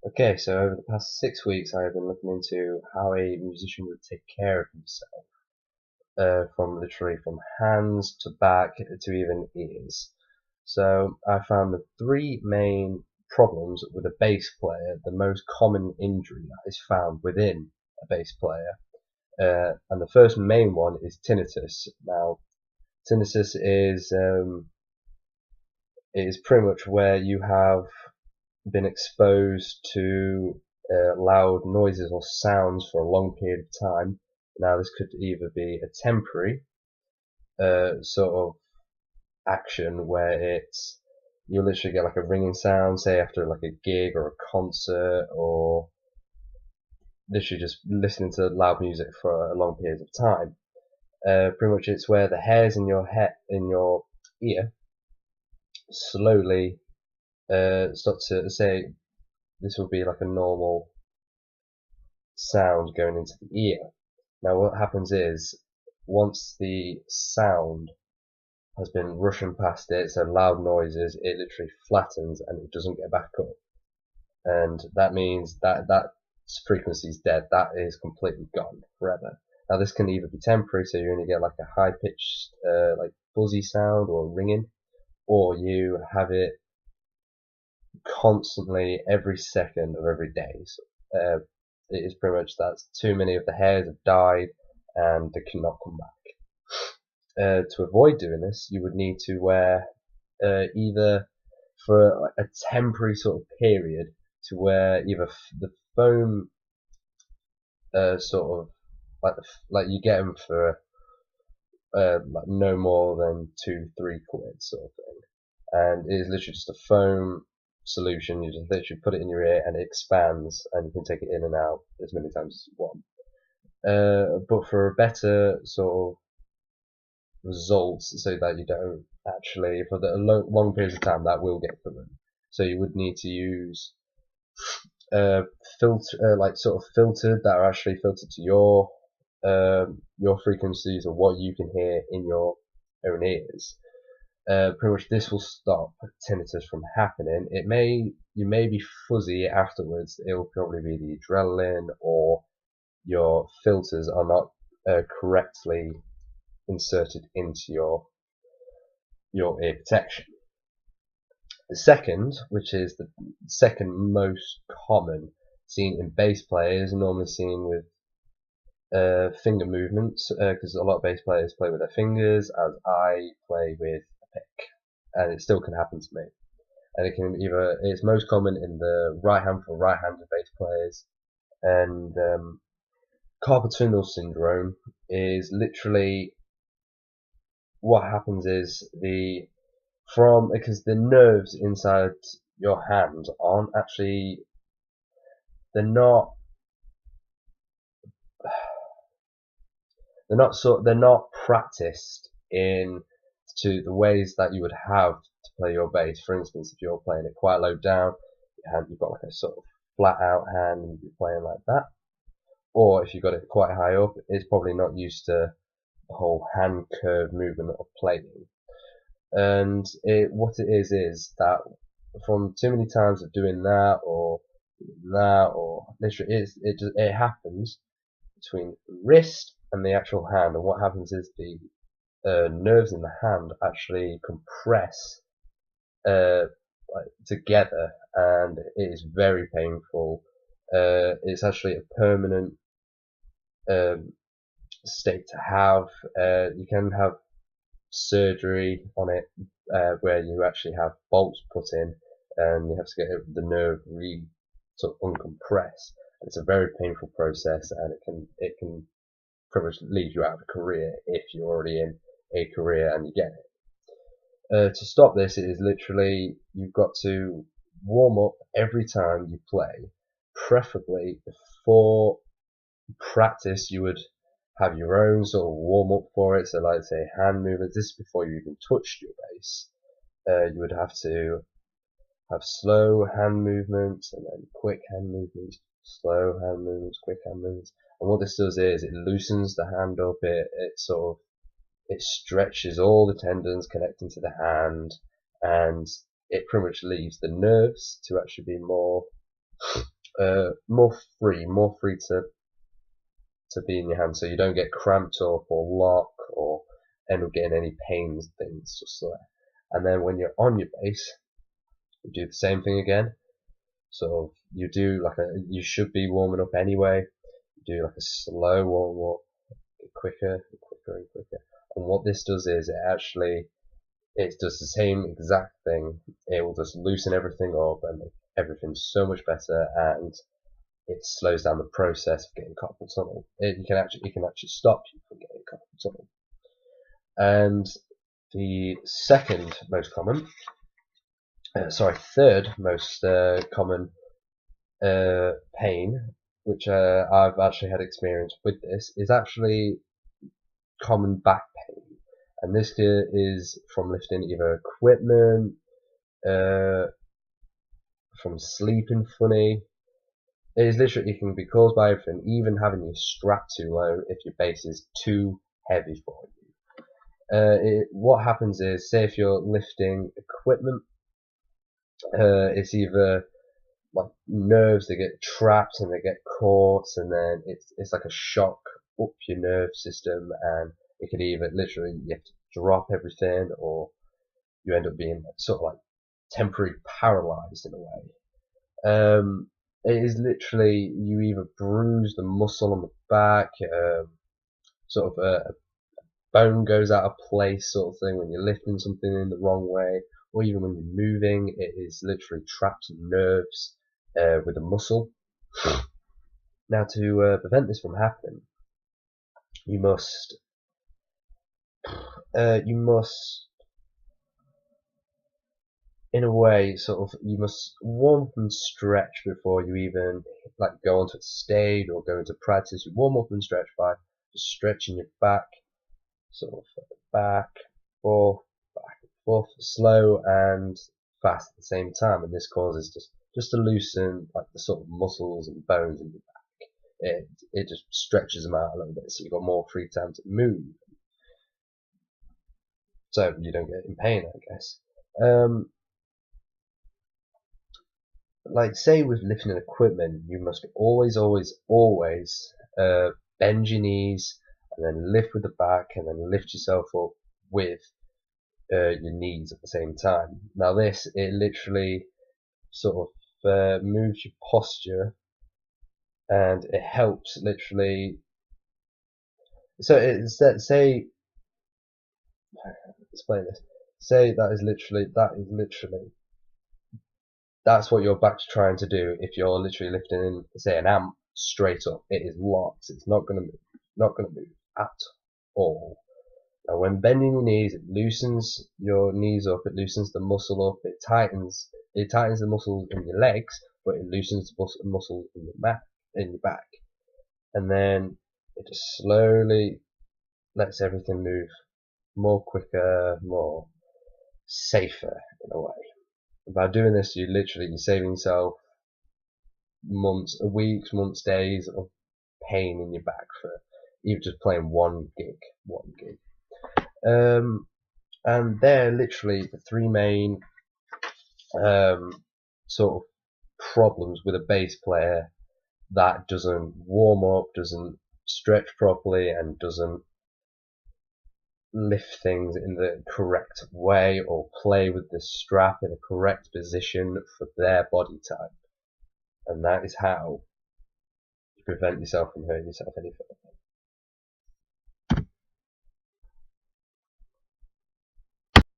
Okay, so over the past 6 weeks, I have been looking into how a musician would take care of himself, from literally from hands to back to even ears. So I found the three main problems with a bass player, the most common injury that is found within a bass player. And the first main one is tinnitus. Now, tinnitus is pretty much where you have been exposed to loud noises or sounds for a long period of time. Now, this could either be a temporary sort of action where you literally get like a ringing sound, say after like a gig or a concert, or literally just listening to loud music for a long period of time. Pretty much, it's where the hairs in your ear slowly start to say this will be like a normal sound going into the ear. Now what happens is, once the sound has been rushing past it, so loud noises, it literally flattens and it doesn't get back up. And that means that frequency is dead. That is completely gone forever. Now this can either be temporary, so you only get like a high pitched, like buzzy sound or ringing, or you have it constantly every second of every day. So, it is pretty much that's too many of the hairs have died and they cannot come back. To avoid doing this, you would need to wear either for a temporary sort of period to wear either the foam sort of like you get them for like no more than 2-3 quid sort of thing, and it is literally just a foam solution. You just literally put it in your ear and it expands, and you can take it in and out as many times as you want. But for a better sort of results, so that you don't actually for the long periods of time that will get through. So you would need to use filter like sort of filtered that are actually filtered to your frequencies or what you can hear in your own ears. Pretty much this will stop tinnitus from happening. You may be fuzzy afterwards. It will probably be the adrenaline, or your filters are not correctly inserted into your ear protection. The second, which is the second most common seen in bass players, normally seen with finger movements, because a lot of bass players play with their fingers, as I play with a pick, and it still can happen to me. And it's most common in the right hand for right-handed bass players, and carpal tunnel syndrome is literally what happens is because the nerves inside your hand aren't actually they're not they're not practiced in to the ways that you would have to play your bass. For instance, if you're playing it quite low down, you've got like a sort of flat out hand and you're playing like that. Or if you've got it quite high up, it's probably not used to the whole hand curve movement of playing. And what it is that from too many times of doing that or literally it happens between the wrist and the actual hand, and what happens is the nerves in the hand actually compress like together, and it is very painful. It's actually a permanent state to have. You can have surgery on it, where you actually have bolts put in, and you have to get the nerve sort of uncompress. It's a very painful process, and it can pretty much leave you out of a career if you're already in a career and you get it. To stop this, it is literally you've got to warm up every time you play. Preferably before practice, you would have your own sort of warm up for it. So, like say hand movements. This is before you even touched your bass. You would have to have slow hand movements and then quick hand movements, slow hand movements, quick hand movements. And what this does is it loosens the hand up. It stretches all the tendons connecting to the hand, and it pretty much leaves the nerves to actually be more more free to be in your hand, so you don't get cramped up or lock or end up getting any pains things just there. And then when you're on your base, you do the same thing again. So you do you should be warming up anyway. You do like a slow warm up, get quicker and quicker and quicker. And what this does is it does the same exact thing. It will just loosen everything up and make everything so much better, and it slows down the process of getting carpal tunnel. It can actually stop you from getting carpal tunnel. And the third most common pain, which I've actually had experience with this, is actually common back pain. And this is from lifting either equipment, from sleeping funny. It can be caused by everything, even having your strap too low if your base is too heavy for you. What happens is, say if you're lifting equipment, it's either like nerves that get trapped and they get caught, and then it's like a shock up your nerve system, and it could either literally you have to drop everything, or you end up being sort of like temporarily paralyzed in a way. It is literally, you either bruise the muscle on the back, sort of a bone goes out of place sort of thing when you're lifting something in the wrong way, or even when you're moving, it is literally trapped in nerves with a muscle. Now, to prevent this from happening, you must in a way you must warm up and stretch before you even go onto the stage or go into practice. You warm up and stretch by just stretching your back, back and forth, slow and fast at the same time, and this causes just to loosen the sort of muscles and bones in your back. It just stretches them out a little bit, so you've got more free time to move, so you don't get in pain, I guess. Say with lifting equipment, you must always bend your knees and then lift with the back and then lift yourself up with your knees at the same time. Now it literally moves your posture, and it helps literally. So explain this. Say that's what your back's trying to do. If you're literally lifting in, say, an amp straight up, it is locked. It's not going to move at all. Now, when bending your knees, it loosens your knees up. It loosens the muscle up. It tightens the muscles in your legs, but it loosens the muscles in your back. And then it just slowly lets everything move more quicker, more safer in a way. By doing this, you're saving yourself weeks, months, days of pain in your back for even just playing one gig. And they're literally the three main sort of problems with a bass player that doesn't warm up, doesn't stretch properly, and doesn't lift things in the correct way or play with the strap in a correct position for their body type. And that is how you prevent yourself from hurting yourself any further.